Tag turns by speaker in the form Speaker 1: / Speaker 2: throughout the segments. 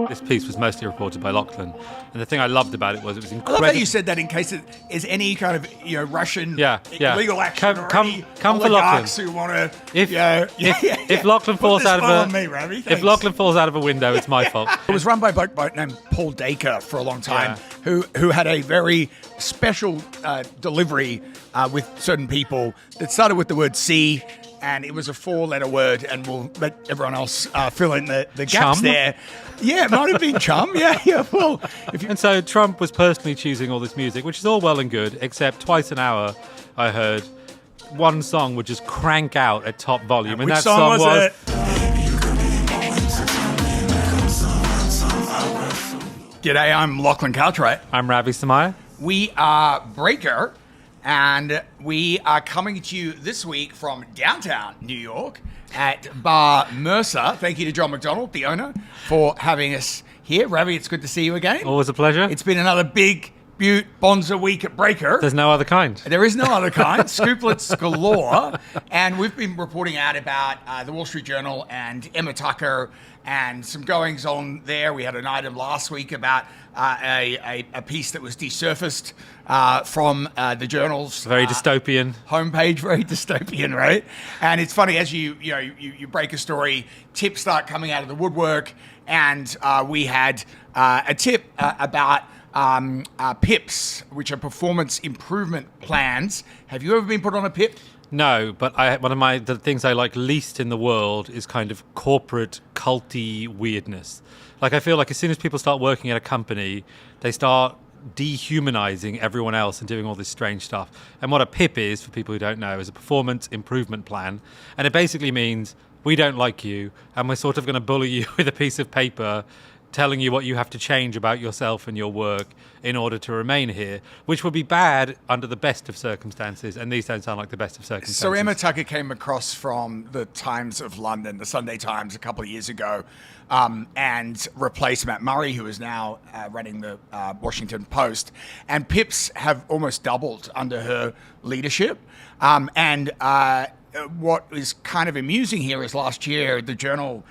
Speaker 1: This piece was mostly reported by Lachlan, and the thing I loved about it was
Speaker 2: I
Speaker 1: incredible.
Speaker 2: love that you said that in case it is any kind of Russian illegal action or any
Speaker 1: come for Lachlan
Speaker 2: who want to.
Speaker 1: If Lachlan falls out of a window, it's my fault.
Speaker 2: It was run by a bloke named Paul Dacre for a long time, who had a very special delivery with certain people that started with the word C. And it was a 4-letter word, and we'll let everyone else fill in the gaps
Speaker 1: Chum?
Speaker 2: there. Yeah, it might have been chum. Yeah. Well,
Speaker 1: And so Trump was personally choosing all this music, which is all well and good, except twice an hour I heard one song would just crank out at top volume. And
Speaker 2: which
Speaker 1: that
Speaker 2: song was it? G'day, I'm Lachlan Cartwright.
Speaker 1: I'm Ravi Samaya.
Speaker 2: We are Breaker, and we are coming to you this week from downtown New York at Bar Mercer. Thank you to John McDonald, the owner, for having us here. Ravi, it's good to see you again.
Speaker 1: Always a pleasure.
Speaker 2: It's been another big Butte Bonza week at Breaker.
Speaker 1: There's no other kind.
Speaker 2: There is no other kind. Scooplets galore. And we've been reporting out about the Wall Street Journal and Emma Tucker and some goings on there. We had an item last week about a piece that was desurfaced from the Journal's
Speaker 1: Very dystopian
Speaker 2: homepage. Very dystopian, right? And it's funny, as you break a story, tips start coming out of the woodwork, and we had a tip about PIPs, which are performance improvement plans. Have you ever been put on a PIP?
Speaker 1: No, but one of the things I like least in the world is kind of corporate culty weirdness. Like, I feel like as soon as people start working at a company, they start dehumanizing everyone else and doing all this strange stuff. And what a PIP is, for people who don't know, is a performance improvement plan. And it basically means we don't like you, and we're sort of going to bully you with a piece of paper telling you what you have to change about yourself and your work in order to remain here, which would be bad under the best of circumstances, and these don't sound like the best of circumstances.
Speaker 2: So Emma Tucker came across from the Times of London, the Sunday Times, a couple of years ago, and replaced Matt Murray, who is now running the Washington Post. And PIPs have almost doubled under her leadership. And what is kind of amusing here is last year, the Journal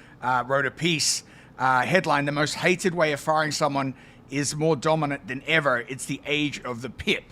Speaker 2: wrote a piece headline, "The most hated way of firing someone is more dominant than ever. It's the age of the PIP."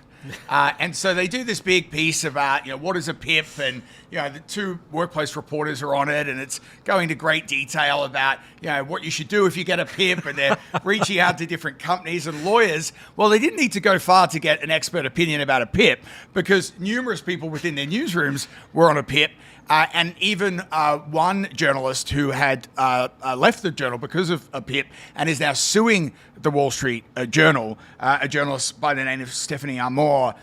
Speaker 2: And so they do this big piece about, what is a PIP? And, the two workplace reporters are on it, and it's going to great detail about, what you should do if you get a PIP, and they're reaching out to different companies and lawyers. Well, they didn't need to go far to get an expert opinion about a PIP, because numerous people within their newsrooms were on a PIP. And even one journalist who had left the Journal because of a PIP and is now suing the Wall Street Journal, a journalist by the name of Stephanie Armour.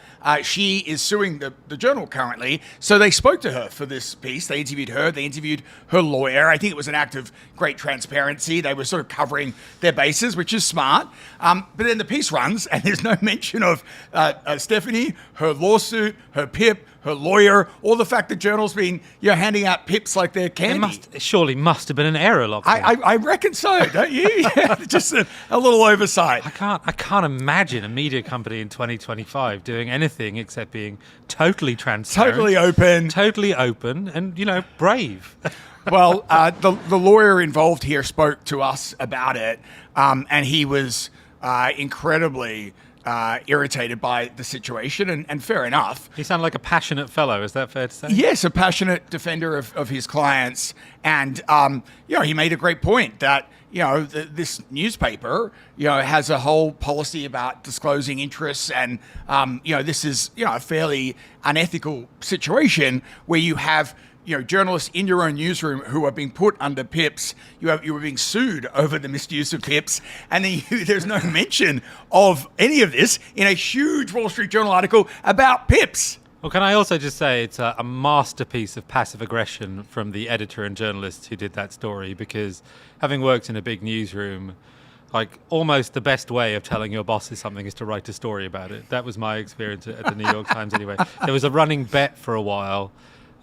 Speaker 2: She is suing the Journal currently. So they spoke to her for this piece. They interviewed her. They interviewed her lawyer. I think it was an act of great transparency. They were sort of covering their bases, which is smart. But then the piece runs, and there's no mention of Stephanie, her lawsuit, her PIP, her lawyer, or the fact that Journal's been handing out PIPs like they're candy.
Speaker 1: Surely must have been an error, Lachlan.
Speaker 2: I reckon so, don't you? Yeah, just a little oversight.
Speaker 1: I can't imagine a media company in 2025 doing anything except being totally transparent, totally open, and brave.
Speaker 2: Well, the lawyer involved here spoke to us about it, and he was incredibly irritated by the situation, and fair enough.
Speaker 1: He sounded like a passionate fellow, is that fair to say?
Speaker 2: Yes, a passionate defender of his clients. And, he made a great point that, this newspaper, has a whole policy about disclosing interests. And, this is, a fairly unethical situation where you have journalists in your own newsroom who are being put under PIPs. You were being sued over the misuse of PIPs, and then there's no mention of any of this in a huge Wall Street Journal article about PIPs.
Speaker 1: Well, can I also just say it's a masterpiece of passive aggression from the editor and journalist who did that story, because having worked in a big newsroom, like, almost the best way of telling your bosses something is to write a story about it. That was my experience at the New York Times anyway. There was a running bet for a while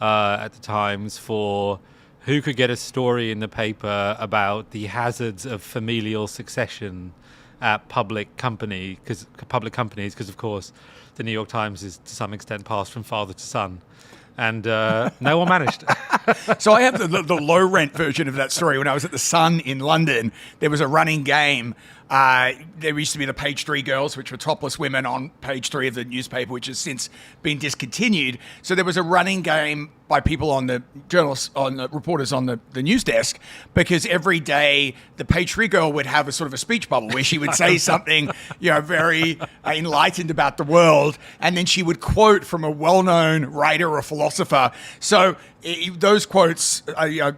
Speaker 1: at the Times for who could get a story in the paper about the hazards of familial succession at public companies, because of course the New York Times is to some extent passed from father to son. and no one managed.
Speaker 2: So I have the low rent version of that story. When I was at the Sun in London, there was a running game. There used to be the Page 3 girls, which were topless women on page 3 of the newspaper, which has since been discontinued. So there was a running game by people on the journalists, on the reporters on the news desk, because every day the Page 3 girl would have a sort of a speech bubble where she would say something, very enlightened about the world, and then she would quote from a well-known writer or philosopher. So those quotes,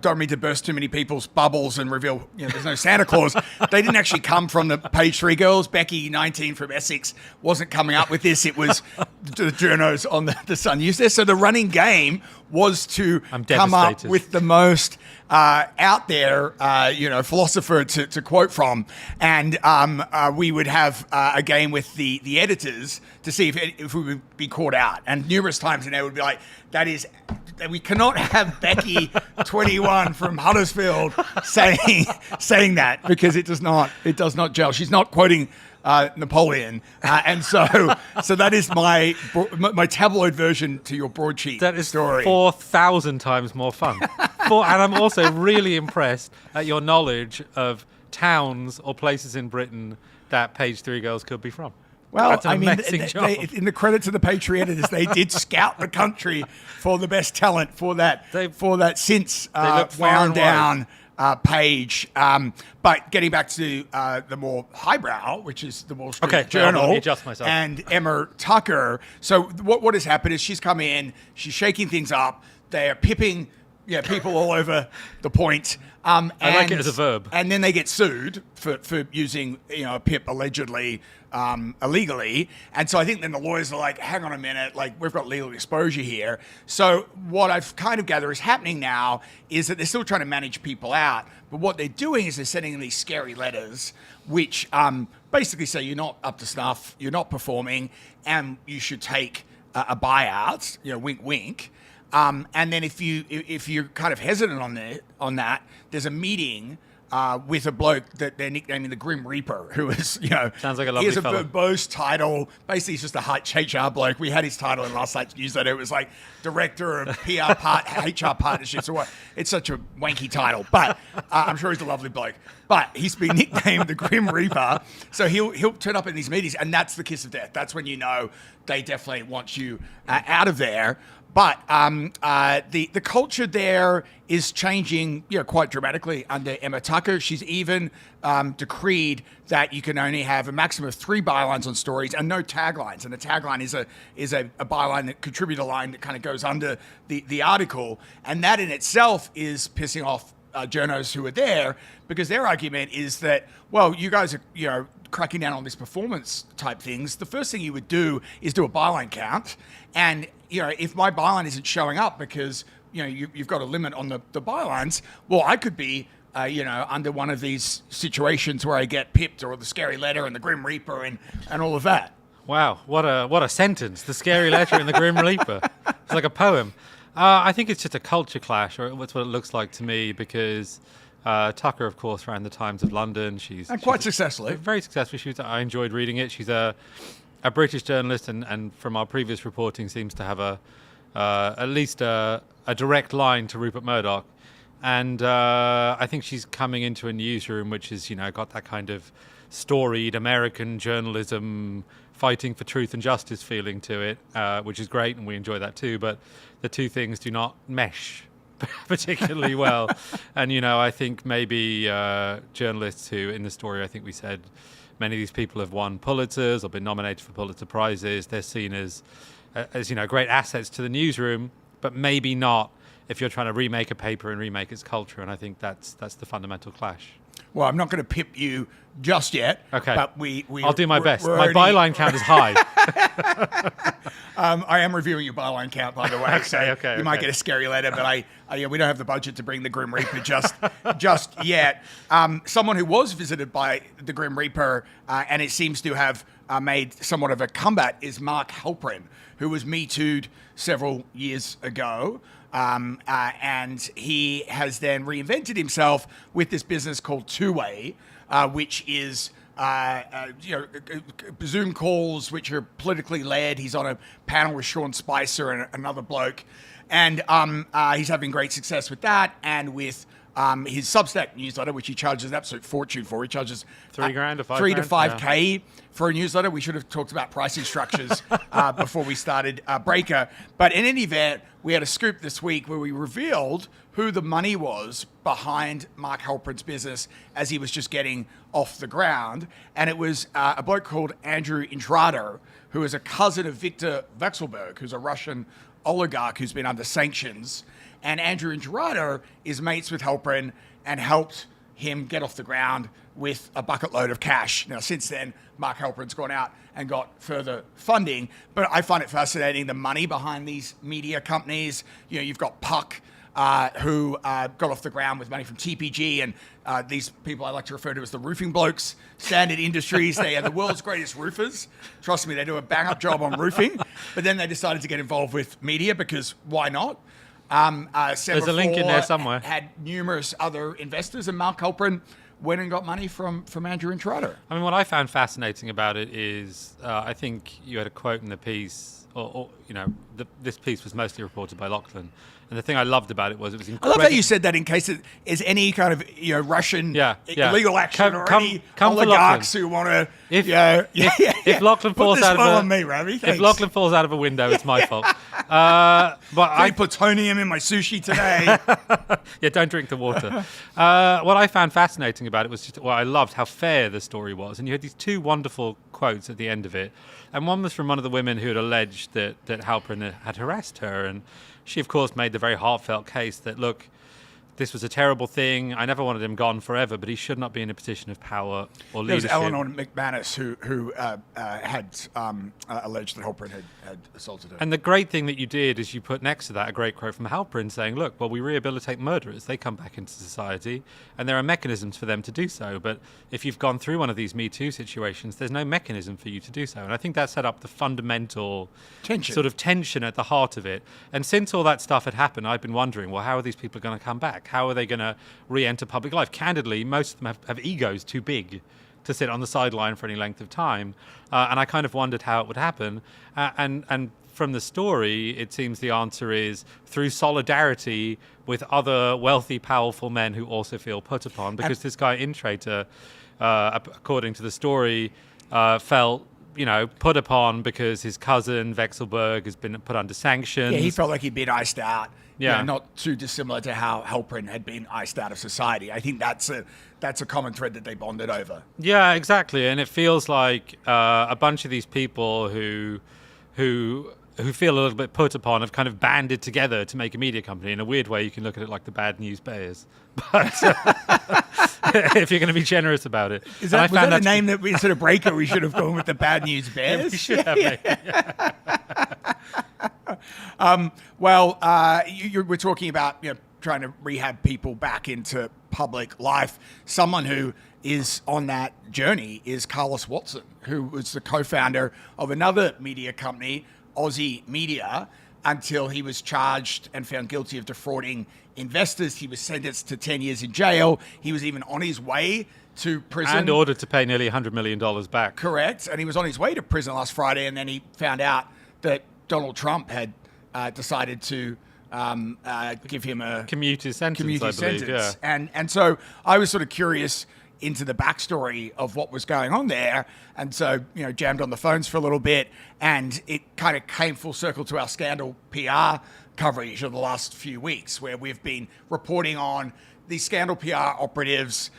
Speaker 2: don't mean to burst too many people's bubbles and reveal, there's no Santa Claus. They didn't actually come from the Page 3 girls. Becky, 19, from Essex, wasn't coming up with this. It was the journos on the Sun News there. So the running game was to come up with the most out there, philosopher to quote from. And we would have a game with the editors to see if we would be caught out. And numerous times, they would be like, we cannot have Becky 21 from Huddersfield saying that, because it does not gel. She's not quoting Napoleon, and so that is my tabloid version to your broadsheet.
Speaker 1: That is
Speaker 2: story.
Speaker 1: 4,000 times more fun. And I'm also really impressed at your knowledge of towns or places in Britain that Page 3 girls could be from.
Speaker 2: Well,
Speaker 1: that's an amazing job.
Speaker 2: In the credit to the Page 3 editors, they did scout the country for the best talent for that since wound down page. But getting back to the more highbrow, which is the Wall Street Journal and Emma Tucker. So what has happened is she's come in, she's shaking things up. They are pipping people all over the point.
Speaker 1: I like it as a verb.
Speaker 2: And then they get sued for using a pip allegedly illegally. And so I think then the lawyers are like, hang on a minute, we've got legal exposure here. So what I've kind of gathered is happening now is that they're still trying to manage people out. But what they're doing is they're sending them these scary letters, which basically say you're not up to snuff, you're not performing, and you should take a buyout, wink, wink. And then if you're kind of hesitant on that, there's a meeting with a bloke that they're nicknaming the Grim Reaper, who is,
Speaker 1: sounds like a lovely
Speaker 2: he has a
Speaker 1: fellow.
Speaker 2: verbose title. Basically, he's just a HR bloke. We had his title in last night's newsletter. It was like Director of HR Partnerships or what. It's such a wanky title, but I'm sure he's a lovely bloke. But he's been nicknamed the Grim Reaper, so he'll turn up in these meetings, and that's the kiss of death. That's when they definitely want you out of there. But the culture there is changing, quite dramatically under Emma Tucker. She's even decreed that you can only have a maximum of 3 bylines on stories and no taglines. And the tagline is a byline, that contributor line that kind of goes under the article. And that in itself is pissing off journos who are there, because their argument is that, well, you guys are, cracking down on this performance type things. The first thing you would do is do a byline count. And, if my byline isn't showing up because, you've got a limit on the bylines, well, I could be, under one of these situations where I get pipped, or the scary letter and the Grim Reaper and all of that.
Speaker 1: Wow, what a sentence. The scary letter and the Grim Reaper. It's like a poem. I think it's just a culture clash, or that's what it looks like to me, because Tucker, of course, ran the Times of London. She's
Speaker 2: quite successfully.
Speaker 1: Very successful. I enjoyed reading it. She's a British journalist, and from our previous reporting, seems to have at least a direct line to Rupert Murdoch. And I think she's coming into a newsroom which has, got that kind of storied American journalism, fighting for truth and justice feeling to it, which is great, and we enjoy that too. But the two things do not mesh particularly well. And, I think maybe journalists who, in the story, I think we said many of these people have won Pulitzers or been nominated for Pulitzer Prizes. They're seen as great assets to the newsroom, but maybe not if you're trying to remake a paper and remake its culture. And I think that's the fundamental clash.
Speaker 2: Well, I'm not going to pip you just yet.
Speaker 1: Okay.
Speaker 2: But
Speaker 1: I'll do my best. My byline count is high.
Speaker 2: I am reviewing your byline count, by the way.
Speaker 1: Okay.
Speaker 2: You might get a scary letter, but we don't have the budget to bring the Grim Reaper just yet. Someone who was visited by the Grim Reaper, and it seems to have made somewhat of a comeback, is Mark Halperin, who was Me Too'd several years ago. And he has then reinvented himself with this business called Two Way, which is Zoom calls which are politically led. He's on a panel with Sean Spicer and another bloke, and he's having great success with that and with his Substack newsletter, which he charges an absolute fortune for. He charges
Speaker 1: $3,000 or $5,000?
Speaker 2: 3 to 5K for a newsletter. We should have talked about pricing structures before we started Breaker. But in any event, we had a scoop this week where we revealed who the money was behind Mark Halperin's business as he was just getting off the ground. And it was a bloke called Andrew Indrada, who is a cousin of Viktor Vekselberg, who's a Russian oligarch who's been under sanctions. And Andrew Indrada is mates with Halperin and helped him get off the ground with a bucket load of cash. Now, since then, Mark Halperin's gone out and got further funding. But I find it fascinating, the money behind these media companies. You've got Puck, who got off the ground with money from TPG, and these people I like to refer to as the roofing blokes, Standard Industries. They are the world's greatest roofers. Trust me, they do a bang-up job on roofing. But then they decided to get involved with media because why not?
Speaker 1: There's a link in there somewhere.
Speaker 2: Had numerous other investors, and Mark Halperin went and got money from Andrew Indrada.
Speaker 1: I mean, what I found fascinating about it is, I think you had a quote in the piece, this piece was mostly reported by Lachlan. And the thing I loved about it was incredible.
Speaker 2: I love how you said that in case it is any kind of Russian illegal action or any oligarchs who want to.
Speaker 1: If Lachlan falls out of
Speaker 2: on me, Ravi.
Speaker 1: If Lachlan falls out of a window, it's my fault. But
Speaker 2: I put plutonium in my sushi today.
Speaker 1: Yeah, don't drink the water. What I found fascinating about it was just, I loved how fair the story was, and you had these two wonderful quotes at the end of it, and one was from one of the women who had alleged that Halperin had harassed her, and she, of course, made the very heartfelt case that, look, this was a terrible thing. I never wanted him gone forever, but he should not be in a position of power or leadership.
Speaker 2: There was Eleanor McManus who had alleged that Halperin had assaulted her.
Speaker 1: And the great thing that you did is you put next to that a great quote from Halperin saying, look, well, we rehabilitate murderers. They come back into society, and there are mechanisms for them to do so. But if you've gone through one of these Me Too situations, there's no mechanism for you to do so. And I think that set up the fundamental tension at the heart of it. And since all that stuff had happened, I've been wondering, well, how are these people going to come back? How are they going to re-enter public life? Candidly, most of them have egos too big to sit on the sideline for any length of time. And I kind of wondered how it would happen. And from the story, it seems the answer is through solidarity with other wealthy, powerful men who also feel put upon. Because this guy, Intrator, according to the story, felt put upon because his cousin Vekselberg has been put under sanctions.
Speaker 2: Yeah, he felt like he'd been iced out.
Speaker 1: Yeah,
Speaker 2: not too dissimilar to how Halperin had been iced out of society. I think that's a common thread that they bonded over.
Speaker 1: Yeah, exactly. And it feels like a bunch of these people who feel a little bit put upon have kind of banded together to make a media company. In a weird way, you can look at it like the Bad News Bears. But if you're going to be generous about it.
Speaker 2: Was that a name that we instead of Breaker, we should have gone with the Bad News Bears?
Speaker 1: Yeah, we should have.
Speaker 2: We're talking about trying to rehab people back into public life. Someone who is on that journey is Carlos Watson, who was the co-founder of another media company, Aussie Media, until he was charged and found guilty of defrauding investors. He was sentenced to 10 years in jail. He was even on his way to prison.
Speaker 1: And ordered to pay nearly $100 million back.
Speaker 2: Correct. And he was on his way to prison last Friday, and then he found out that Donald Trump had decided to give him a
Speaker 1: commuter sentence, I believe. Yeah.
Speaker 2: And so I was sort of curious into the backstory of what was going on there. And so, jammed on the phones for a little bit, and it kind of came full circle to our scandal PR coverage of the last few weeks, where we've been reporting on these scandal PR operatives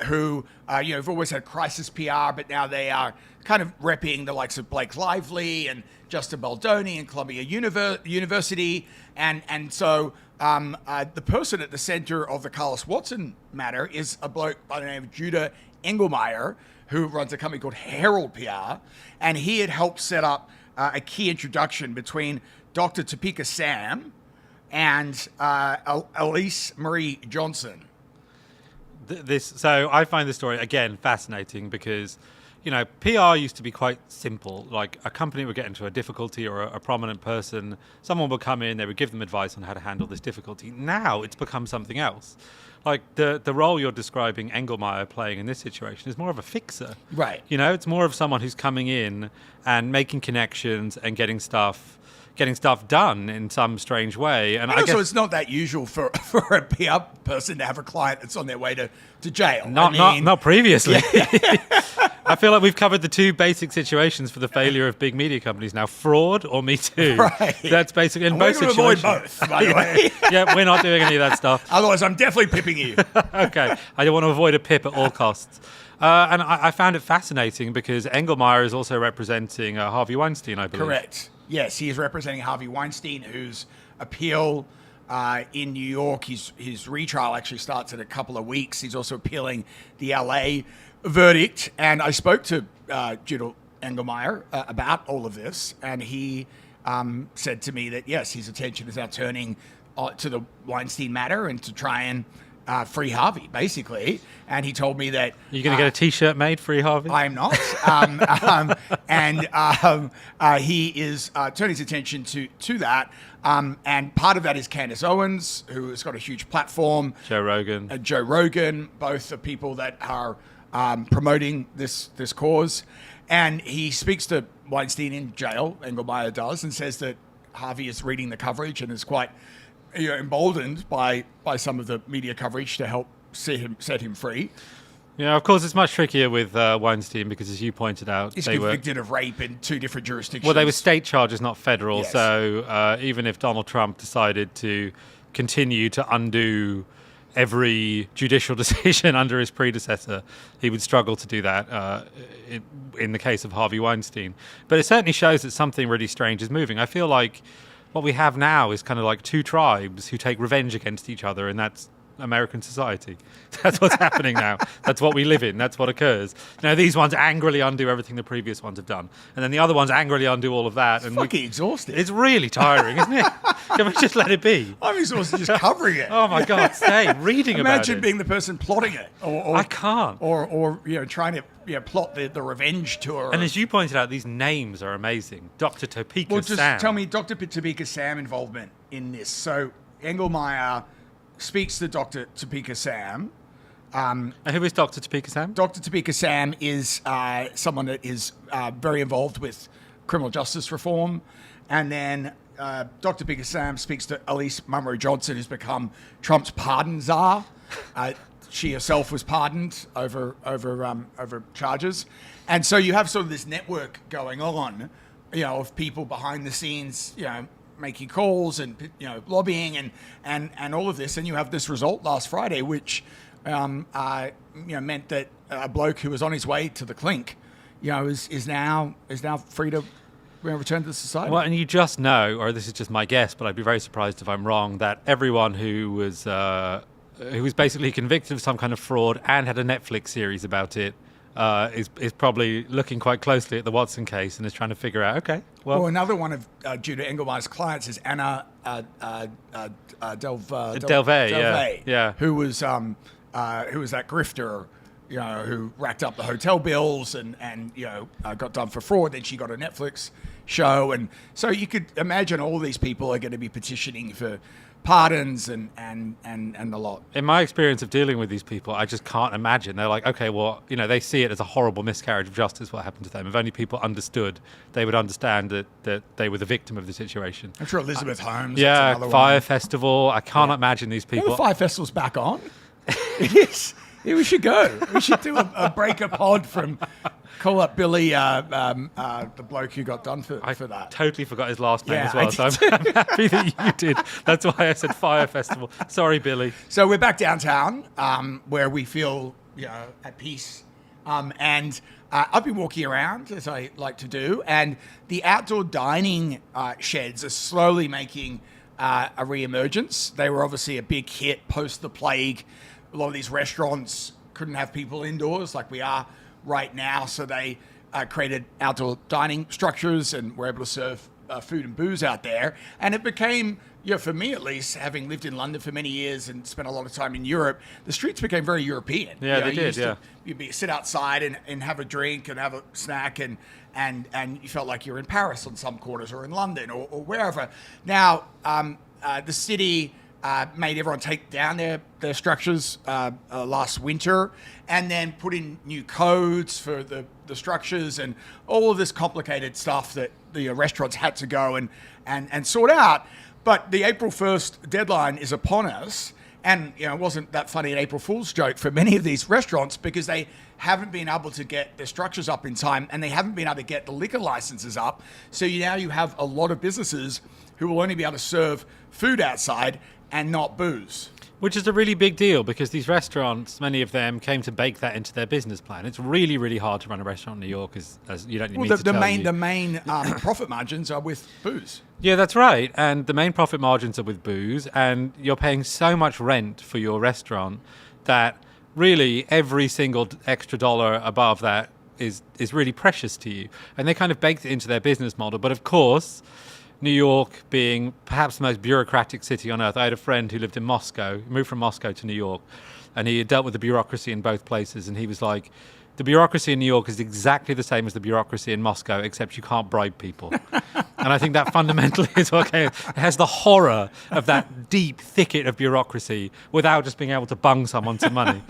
Speaker 2: who, have always had crisis PR, but now they are kind of repping the likes of Blake Lively and Justin Baldoni and Columbia University. And so the person at the center of the Carlos Watson matter is a bloke by the name of Judah Engelmeyer, who runs a company called Herald PR. And he had helped set up a key introduction between Dr. Topeka Sam and Elise Marie Johnson.
Speaker 1: So I find this story, again, fascinating because, PR used to be quite simple. Like a company would get into a difficulty or a prominent person, someone would come in, they would give them advice on how to handle this difficulty. Now it's become something else. Like the role you're describing Engelmeyer playing in this situation is more of a fixer.
Speaker 2: Right.
Speaker 1: It's more of someone who's coming in and making connections and getting stuff done in some strange way. And I
Speaker 2: also,
Speaker 1: guess
Speaker 2: it's not that usual for a PR person to have a client that's on their way to jail.
Speaker 1: Not previously. I feel like we've covered the two basic situations for the failure of big media companies now: fraud or Me Too.
Speaker 2: Right.
Speaker 1: That's basically in both
Speaker 2: we're going
Speaker 1: situations.
Speaker 2: to avoid both, by the way.
Speaker 1: Yeah, we're not doing any of that stuff.
Speaker 2: Otherwise, I'm definitely pipping you.
Speaker 1: Okay, I don't want to avoid a pip at all costs. And I found it fascinating because Engelmeyer is also representing Harvey Weinstein, I believe.
Speaker 2: Correct. Yes, he is representing Harvey Weinstein, whose appeal in New York, his retrial actually starts in a couple of weeks. He's also appealing the LA verdict. And I spoke to Judah Engelmeyer about all of this, and he said to me that, yes, his attention is now turning to the Weinstein matter and to try and free Harvey, basically. And he told me that...
Speaker 1: You're going to get a T-shirt made, Free Harvey?
Speaker 2: I am not. He is turning his attention to that. And part of that is Candace Owens, who has got a huge platform.
Speaker 1: Joe Rogan.
Speaker 2: Both are people that are promoting this cause. And he speaks to Weinstein in jail, Engelmeyer does, and says that Harvey is reading the coverage and is quite... emboldened by some of the media coverage to help set him free.
Speaker 1: Yeah, of course, it's much trickier with Weinstein because, as you pointed out,
Speaker 2: he's convicted of rape in 2 different jurisdictions.
Speaker 1: Well, they were state charges, not federal.
Speaker 2: Yes.
Speaker 1: So even if Donald Trump decided to continue to undo every judicial decision under his predecessor, he would struggle to do that in the case of Harvey Weinstein. But it certainly shows that something really strange is moving. I feel like what we have now is kind of like 2 tribes who take revenge against each other, and that's American society. That's what's happening now. That's what we live in. That's what occurs. These ones angrily undo everything the previous ones have done, and then the other ones angrily undo all of that.
Speaker 2: It's fucking exhausting.
Speaker 1: It's really tiring, isn't it? Can we just let it be?
Speaker 2: I'm exhausted just covering it.
Speaker 1: Oh my God, stay reading about it.
Speaker 2: Imagine being the person plotting it. Or
Speaker 1: I can't.
Speaker 2: Or trying to plot the revenge tour.
Speaker 1: And as you pointed out, these names are amazing. Dr. Topeka Sam.
Speaker 2: Well, just tell me Dr. Topeka Sam involvement in this. So Engelmeyer speaks to Dr. Topeka Sam.
Speaker 1: And who is Dr. Topeka Sam?
Speaker 2: Dr. Topeka Sam is someone that is very involved with criminal justice reform. And then Dr. Topeka Sam speaks to Elise Munro Johnson, who's become Trump's pardon czar. She herself was pardoned over charges. And so you have sort of this network going on, of people behind the scenes, making calls and lobbying and all of this, and you have this result last Friday, which meant that a bloke who was on his way to the clink, is now free to return to society.
Speaker 1: Well, and you just know, or this is just my guess, but I'd be very surprised if I'm wrong, that everyone who was basically convicted of some kind of fraud and had a Netflix series about it is probably looking quite closely at the Watson case and is trying to figure out, okay, well...
Speaker 2: another one of Judah Engelmeyer's clients is Anna
Speaker 1: Delvey, yeah.
Speaker 2: Who was that grifter, who racked up the hotel bills and got done for fraud. Then she got a Netflix show. And so you could imagine all these people are going to be petitioning for pardons and the lot.
Speaker 1: In my experience of dealing with these people, I just can't imagine. They're like, okay, well, they see it as a horrible miscarriage of justice, what happened to them. If only people understood, they would understand that they were the victim of the situation.
Speaker 2: I'm sure Elizabeth Holmes.
Speaker 1: Yeah, Fire Festival. I can't imagine these people.
Speaker 2: The Fire Festival's back on. It is. Yeah, we should go. We should do a breaker pod from... Call up Billy, the bloke who got done for that.
Speaker 1: I totally forgot his last name as well, so I'm happy that you did. That's why I said Fire Festival. Sorry, Billy.
Speaker 2: So we're back downtown, where we feel at peace. And I've been walking around, as I like to do, and the outdoor dining sheds are slowly making a re-emergence. They were obviously a big hit post the plague. A lot of these restaurants couldn't have people indoors like we are right now, so they created outdoor dining structures and were able to serve food and booze out there, and it became Yeah, for me at least, having lived in London for many years and spent a lot of time in Europe, the streets became very European.
Speaker 1: Yeah, they did.
Speaker 2: You'd sit outside and have a drink and have a snack, and you felt like you're in Paris on some corners or in London or wherever. Now, the city made everyone take down their structures last winter, and then put in new codes for the structures and all of this complicated stuff that the restaurants had to go and sort out. But the April 1st deadline is upon us. And, it wasn't that funny an April Fool's joke for many of these restaurants because they haven't been able to get their structures up in time, and they haven't been able to get the liquor licenses up. So now you have a lot of businesses who will only be able to serve food outside and not booze.
Speaker 1: Which is a really big deal because these restaurants, many of them came to bake that into their business plan. It's really, really hard to run a restaurant in New York, as you don't need me to tell you.
Speaker 2: The main profit margins are with booze.
Speaker 1: Yeah, that's right. And the main profit margins are with booze, and you're paying so much rent for your restaurant that really every single extra dollar above that is really precious to you. And they kind of baked it into their business model. But of course, New York being perhaps the most bureaucratic city on earth. I had a friend who lived in Moscow, moved from Moscow to New York, and he had dealt with the bureaucracy in both places. And he was like, the bureaucracy in New York is exactly the same as the bureaucracy in Moscow, except you can't bribe people. And I think that fundamentally is okay. It has the horror of that deep thicket of bureaucracy without just being able to bung someone some money.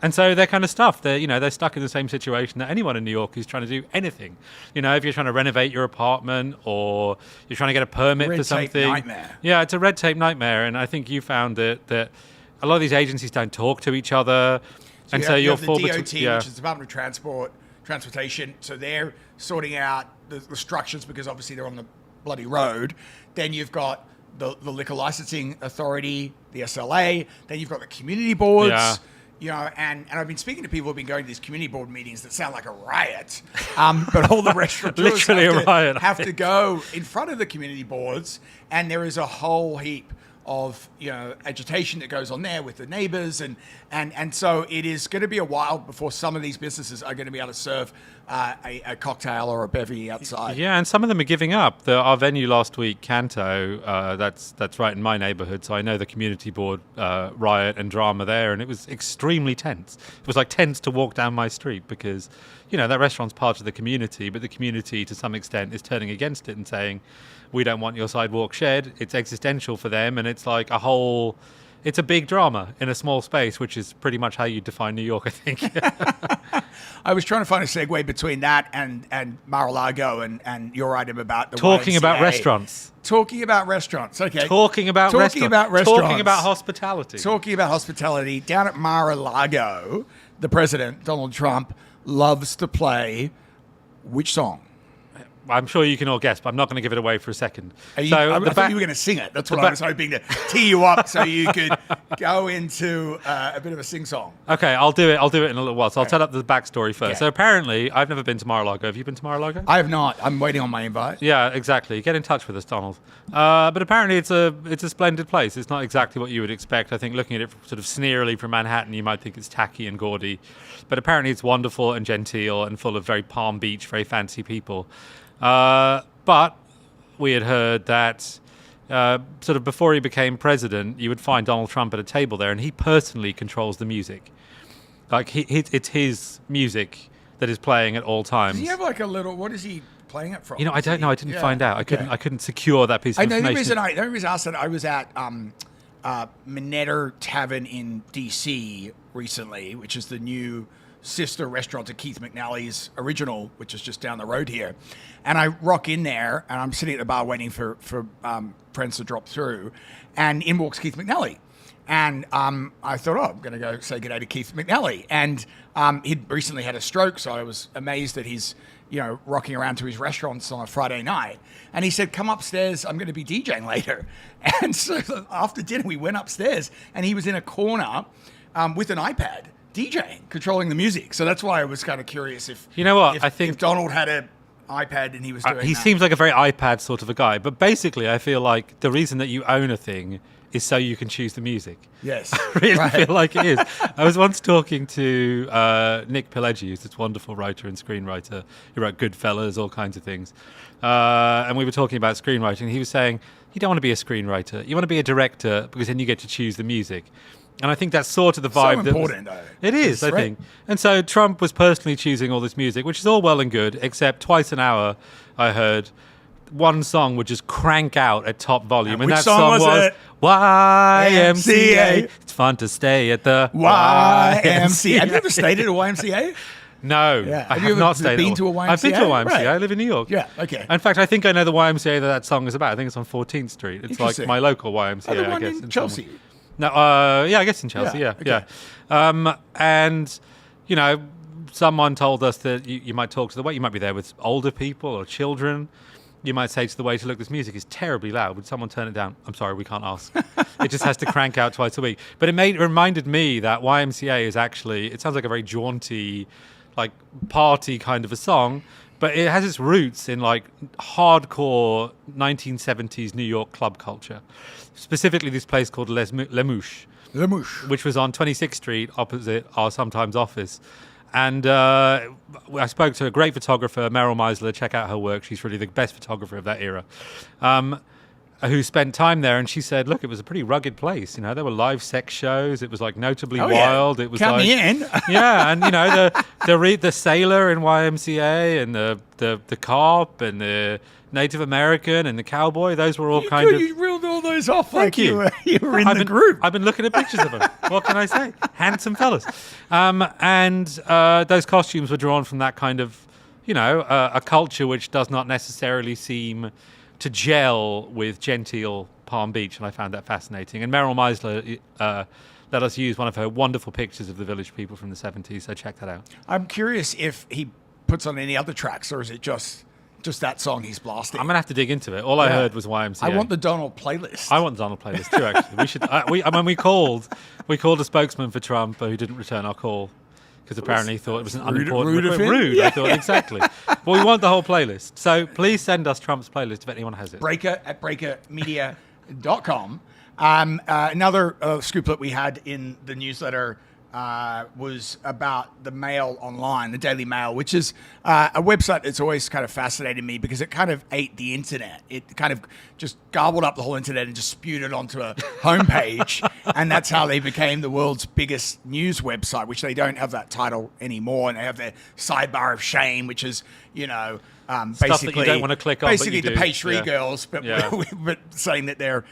Speaker 1: And so they're kind of stuffed. They're stuck in the same situation that anyone in New York who's trying to do anything. If you're trying to renovate your apartment or you're trying to get a permit for something.
Speaker 2: Red tape nightmare.
Speaker 1: Yeah, it's a red tape nightmare. And I think you found that a lot of these agencies don't talk to each other. And so you're
Speaker 2: the DOT, which is Department of Transportation. So they're sorting out the structures because obviously they're on the bloody road. Then you've got the Liquor Licensing Authority, the SLA. Then you've got the community boards.
Speaker 1: Yeah.
Speaker 2: And I've been speaking to people who've been going to these community board meetings that sound like a riot. But all the restaurateurs have to go in front of the community boards, and there is a whole heap of agitation that goes on there with the neighbors, and so it is going to be a while before some of these businesses are going to be able to serve a cocktail or a bevy outside.
Speaker 1: Yeah, and some of them are giving up. Our venue last week, Canto, that's right in my neighborhood, so I know the community board riot and drama there, and it was extremely tense. It was like tense to walk down my street because that restaurant's part of the community, but the community to some extent is turning against it and saying, we don't want your sidewalk shed. It's existential for them, and it's like it's a big drama in a small space, which is pretty much how you define New York, I think.
Speaker 2: I was trying to find a segue between that and Mar-a-Lago and your item about the
Speaker 1: Talking
Speaker 2: YMCA.
Speaker 1: about restaurants.
Speaker 2: Talking about restaurants, okay.
Speaker 1: Talking about restaurants. Talking about hospitality.
Speaker 2: Talking about hospitality. Down at Mar-a-Lago, the president, Donald Trump, loves to play which song?
Speaker 1: I'm sure you can all guess, but I'm not going to give it away for a second.
Speaker 2: I thought you were going to sing it. That's what I was hoping to tee you up so you could go into a bit of a sing-song. Okay,
Speaker 1: I'll do it in a little while. So I'll tell up the backstory first. Yeah. So apparently, I've never been to Mar-a-Lago. Have you been to Mar-a-Lago?
Speaker 2: I have not. I'm waiting on my invite.
Speaker 1: Yeah, exactly. Get in touch with us, Donald. But apparently, it's a splendid place. It's not exactly what you would expect. I think looking at it sort of sneerily from Manhattan, you might think it's tacky and gaudy. But apparently, it's wonderful and genteel and full of very Palm Beach, very fancy people. But we had heard that sort of before he became president, you would find Donald Trump at a table there, and he personally controls the music. Like it's his music that is playing at all times.
Speaker 2: Does he have like a little? What is he playing it from?
Speaker 1: I don't know. I didn't find out. I couldn't secure that piece of information.
Speaker 2: The only reason I asked that, I was at Minetta Tavern in D.C. recently, which is the new sister restaurant to Keith McNally's original, which is just down the road here. And I rock in there, and I'm sitting at the bar waiting for friends to drop through, and in walks Keith McNally. And I thought, I'm going to go say good day to Keith McNally. And he'd recently had a stroke, so I was amazed that he's rocking around to his restaurants on a Friday night. And he said, come upstairs, I'm going to be DJing later. And so after dinner, we went upstairs, and he was in a corner with an iPad, DJing, controlling the music. So that's why I was kind of curious if
Speaker 1: I think
Speaker 2: if Donald had an iPad and he was doing
Speaker 1: he
Speaker 2: that.
Speaker 1: Seems like a very iPad sort of a guy. But basically, I feel like the reason that you own a thing is so you can choose the music.
Speaker 2: Yes.
Speaker 1: I really feel like it is. I was once talking to Nick Pileggi, who's this wonderful writer and screenwriter who wrote Goodfellas, all kinds of things. And we were talking about screenwriting. He was saying, you don't want to be a screenwriter. You want to be a director because then you get to choose the music. And I think that's sort of the vibe.
Speaker 2: So important, though.
Speaker 1: It is, I think. And so Trump was personally choosing all this music, which is all well and good, except twice an hour I heard one song would just crank out at top volume. And
Speaker 2: which
Speaker 1: that
Speaker 2: song was it?
Speaker 1: YMCA. It's fun to stay at the
Speaker 2: YMCA. Have you ever stayed at a YMCA?
Speaker 1: No,
Speaker 2: Yeah.
Speaker 1: I have not stayed.
Speaker 2: Been to a YMCA?
Speaker 1: I've been to a YMCA.
Speaker 2: Right.
Speaker 1: I live in New York.
Speaker 2: Yeah, okay.
Speaker 1: In fact, I think I know the YMCA that song is about. I think it's on 14th Street. It's like my local YMCA,
Speaker 2: Oh, the one
Speaker 1: I guess.
Speaker 2: in Chelsea.
Speaker 1: No, yeah, I guess in Chelsea. Yeah,
Speaker 2: okay.
Speaker 1: yeah. And you know, someone told us that you might talk to the waiter. You might be there with older people or children. You might say to the waiter, "Look, this music is terribly loud. Would someone turn it down?" I'm sorry, we can't ask. It just has to crank out twice a week. But it reminded me that YMCA is actually. It sounds like a very jaunty, like party kind of a song, but it has its roots in like hardcore 1970s New York club culture. Specifically, this place called Les Mouches, which was on 26th Street opposite our Sometimes office. And I spoke to a great photographer, Meryl Meisler. Check out her work. She's really the best photographer of that era, who spent time there. And she said, look, it was a pretty rugged place. You know, there were live sex shows. It was like notably wild. It was
Speaker 2: Count
Speaker 1: like,
Speaker 2: me in.
Speaker 1: yeah. And, you know, the sailor in YMCA and the cop and the Native American and the cowboy, those were all
Speaker 2: You reeled all those off like you were in the group.
Speaker 1: I've been looking at pictures of them. What can I say? Handsome fellas. And those costumes were drawn from that kind of, you know, a culture which does not necessarily seem to gel with genteel Palm Beach, and I found that fascinating. And Meryl Meisler let us use one of her wonderful pictures of the village people from the 70s, so check that out.
Speaker 2: I'm curious if he puts on any other tracks, or is it just that song he's blasting?
Speaker 1: I'm going to have to dig into it. All I heard was YMCA.
Speaker 2: I want the Donald playlist.
Speaker 1: I want the Donald playlist too, actually. We should. We called a spokesman for Trump who didn't return our call because apparently he thought it was an unimportant
Speaker 2: rude of him?
Speaker 1: Rude,
Speaker 2: Yeah,
Speaker 1: I thought, exactly. But we want the whole playlist. So please send us Trump's playlist if anyone has it.
Speaker 2: breakermedia.com. Another scoop that we had in the newsletter was about the Mail Online, the Daily Mail, which is a website that's always kind of fascinated me because it kind of ate the internet. It kind of just gobbled up the whole internet and just spewed it onto a homepage. And that's how they became the world's biggest news website, which they don't have that title anymore. And they have their sidebar of shame, which is, you know,
Speaker 1: Stuff
Speaker 2: basically
Speaker 1: that you don't want to click on,
Speaker 2: basically
Speaker 1: but you
Speaker 2: the
Speaker 1: do.
Speaker 2: page 3
Speaker 1: Yeah.
Speaker 2: girls, but,
Speaker 1: Yeah.
Speaker 2: but saying that they're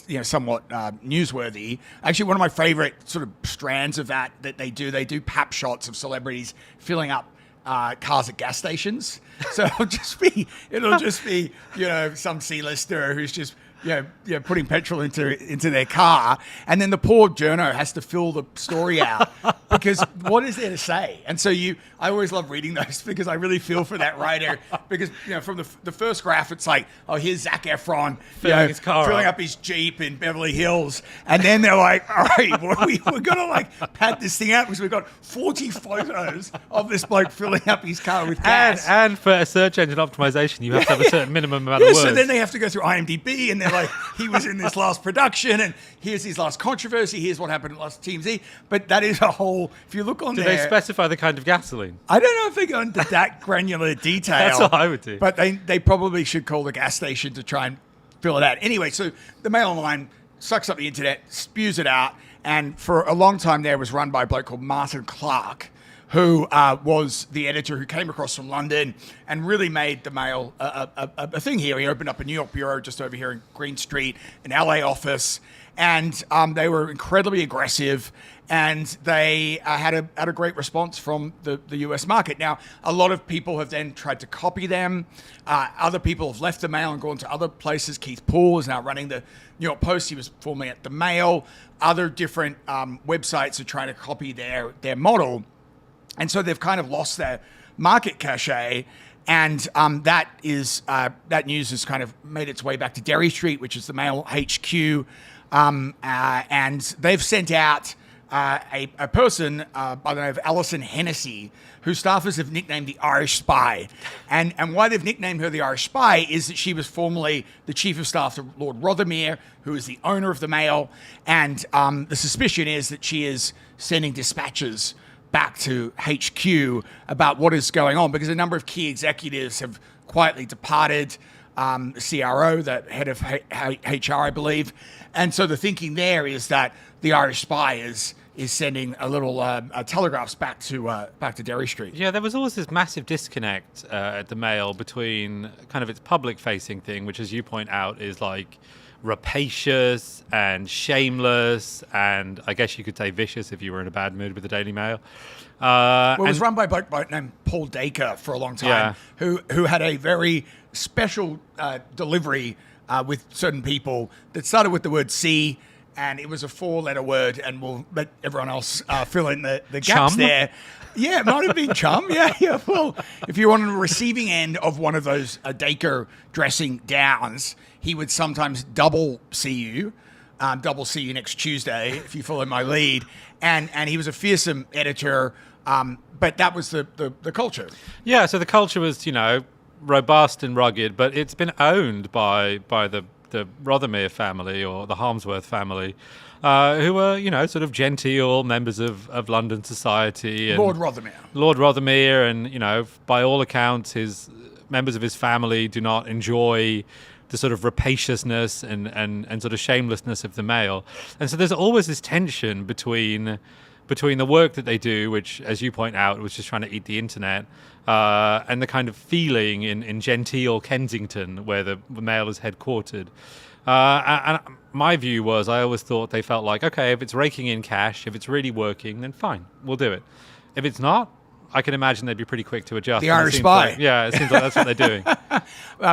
Speaker 2: you know, somewhat newsworthy. Actually, one of my favorite sort of strands of that they do pap shots of celebrities filling up cars at gas stations. So it'll just be you know, some C-lister who's just putting petrol into their car, and then the poor journo has to fill the story out because what is there to say? And so I always love reading those because I really feel for that writer because, you know, from the first graph it's like, oh, here's Zac Efron
Speaker 1: Filling his car
Speaker 2: filling
Speaker 1: up.
Speaker 2: up his Jeep in Beverly Hills, and then they're like, all right, we're gonna like pad this thing out because we've got 40 photos of this bloke filling up his car with gas.
Speaker 1: And for a search engine optimization, you have to have a certain minimum amount of words.
Speaker 2: So then they have to go through IMDb, and they're like, he was in this last production, and here's his last controversy, here's what happened at last TMZ. But that is a whole, if you look on
Speaker 1: Do
Speaker 2: there...
Speaker 1: they specify the kind of gasoline?
Speaker 2: I don't know if they go into that granular detail.
Speaker 1: That's what I would do.
Speaker 2: But they probably should call the gas station to try and fill it out. Anyway, so the Mail Online sucks up the internet, spews it out, and for a long time there was run by a bloke called Martin Clark, who was the editor who came across from London and really made the Mail a thing here. He opened up a New York bureau just over here in Green Street, an LA office, and they were incredibly aggressive, and they had a great response from the US market. Now, a lot of people have then tried to copy them. Other people have left the Mail and gone to other places. Keith Poole is now running the New York Post. He was formerly at the Mail. Other different websites are trying to copy their model. And so they've kind of lost their market cachet, and that news has kind of made its way back to Derry Street, which is the Mail HQ, and they've sent out a person by the name of Alison Hennessy, whose staffers have nicknamed the Irish Spy. And why they've nicknamed her the Irish Spy is that she was formerly the chief of staff to Lord Rothermere, who is the owner of the Mail. And the suspicion is that she is sending dispatches back to HQ about what is going on, because a number of key executives have quietly departed. The CRO, the head of HR, I believe. And so the thinking there is that the Irish Spy is sending a little telegraphs back to Derry Street.
Speaker 1: Yeah, there was always this massive disconnect at the Mail between kind of its public-facing thing, which, as you point out, is like rapacious and shameless, and I guess you could say vicious if you were in a bad mood with the Daily Mail.
Speaker 2: Well, it was run by a bloke named Paul Dacre for a long time, who had a very special delivery with certain people that started with the word C, and it was a 4-letter word, and we'll let everyone else fill in the gaps
Speaker 1: Chum?
Speaker 2: there. Yeah, it might have been chum. Yeah. Well, if you're on the receiving end of one of those Dacre dressing downs, he would sometimes double see you next Tuesday, if you follow my lead. And he was a fearsome editor, but that was the culture.
Speaker 1: Yeah, so the culture was, robust and rugged, but it's been owned by the Rothermere family or the Harmsworth family, who were, sort of genteel members of London society. And
Speaker 2: Lord Rothermere.
Speaker 1: Lord Rothermere, and, by all accounts, his members of his family do not enjoy the sort of rapaciousness and sort of shamelessness of the Mail. And so there's always this tension between the work that they do, which, as you point out, was just trying to eat the internet, and the kind of feeling in genteel Kensington, where the Mail is headquartered. And my view was, I always thought they felt like, okay, if it's raking in cash, if it's really working, then fine, we'll do it. If it's not, I can imagine they'd be pretty quick to adjust.
Speaker 2: The Irish Spy.
Speaker 1: It seems like that's what they're doing.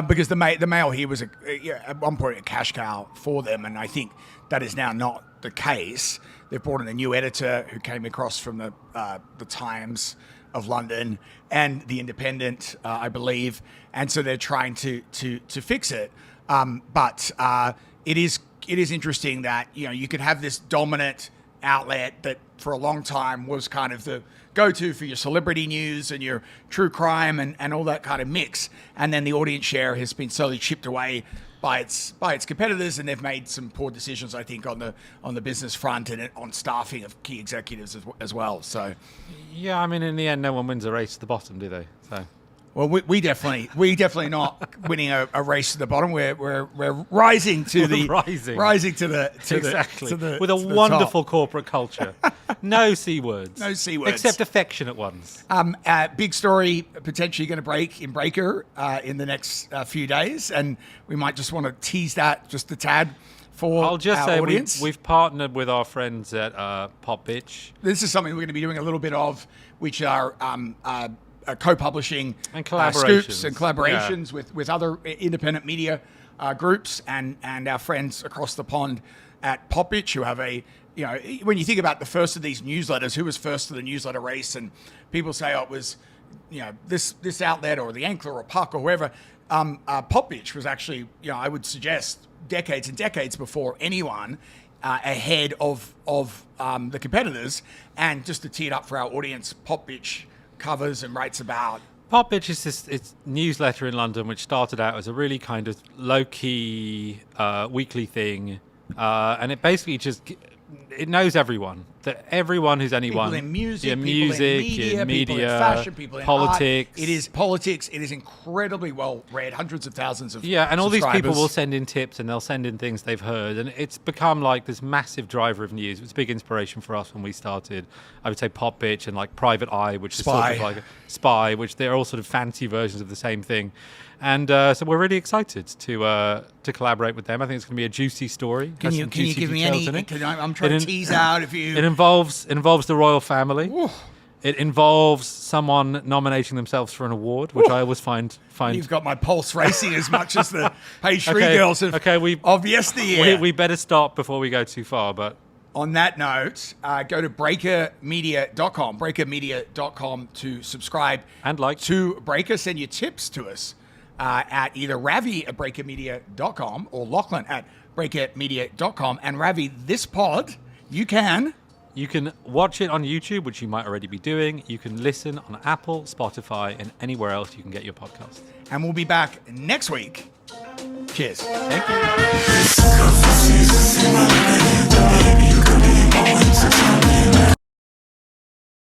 Speaker 2: Because the Mail here was at one point a cash cow for them, and I think that is now not the case. They've brought in a new editor who came across from the Times of London and the Independent, I believe, and so they're trying to fix it. But it is interesting that you could have this dominant outlet that for a long time was kind of the go-to for your celebrity news and your true crime and all that kind of mix, and then the audience share has been slowly chipped away by its competitors, and they've made some poor decisions, I think, on the business front and on staffing of key executives as well. So,
Speaker 1: yeah, I mean, in the end, no one wins a race to the bottom, do they? So.
Speaker 2: Well, we definitely not winning a race to the bottom. We're rising to the rising to the
Speaker 1: exactly
Speaker 2: to the,
Speaker 1: with a
Speaker 2: to the
Speaker 1: wonderful
Speaker 2: top.
Speaker 1: corporate culture. No C words.
Speaker 2: No C words.
Speaker 1: Except affectionate ones.
Speaker 2: Big story potentially going to break in Breaker in the next few days, and we might just want to tease that just a tad for
Speaker 1: I'll just
Speaker 2: our
Speaker 1: say
Speaker 2: audience.
Speaker 1: we've partnered with our friends at Popbitch.
Speaker 2: This is something we're going to be doing a little bit of, which are co-publishing
Speaker 1: and collaborations,
Speaker 2: scoops and collaborations with other independent media groups and our friends across the pond at Popbitch, who have when you think about the first of these newsletters, who was first to the newsletter race, and people say, it was, this outlet or the Ankler or Puck or whoever. Popbitch was actually, I would suggest decades and decades before anyone, ahead of the competitors. And just to tee it up for our audience, Popbitch covers and writes about.
Speaker 1: Popbitch is this newsletter in London which started out as a really kind of low-key weekly thing, and it basically it knows everyone. That everyone who's anyone.
Speaker 2: People in music,
Speaker 1: in
Speaker 2: media, people in fashion, people in
Speaker 1: politics.
Speaker 2: Art. It is politics. It is incredibly well read. Hundreds of thousands of
Speaker 1: and all these people
Speaker 2: subscribers.
Speaker 1: will send in tips and they'll send in things they've heard, and it's become like this massive driver of news. It was a big inspiration for us when we started. I would say Popbitch and like Private Eye, which is sort of like a Spy, which they're all sort of fancy versions of the same thing. And so we're really excited to collaborate with them. I think it's going to be a juicy story.
Speaker 2: Can you give me any? I'm trying to tease out if you.
Speaker 1: It involves the royal family.
Speaker 2: Ooh.
Speaker 1: It involves someone nominating themselves for an award, which I always find.
Speaker 2: You've got my pulse racing as much as the Page 3 girls of yesteryear.
Speaker 1: We better stop before we go too far. But
Speaker 2: on that note, go to breakermedia.com to subscribe
Speaker 1: and like
Speaker 2: to Breaker. Send your tips to us at either Ravi at breakermedia.com or Lachlan at breakermedia.com. And Ravi, this pod, you can
Speaker 1: You can watch it on YouTube, which you might already be doing. You can listen on Apple, Spotify, and anywhere else you can get your podcast.
Speaker 2: And we'll be back next week. Cheers.
Speaker 1: Thank you.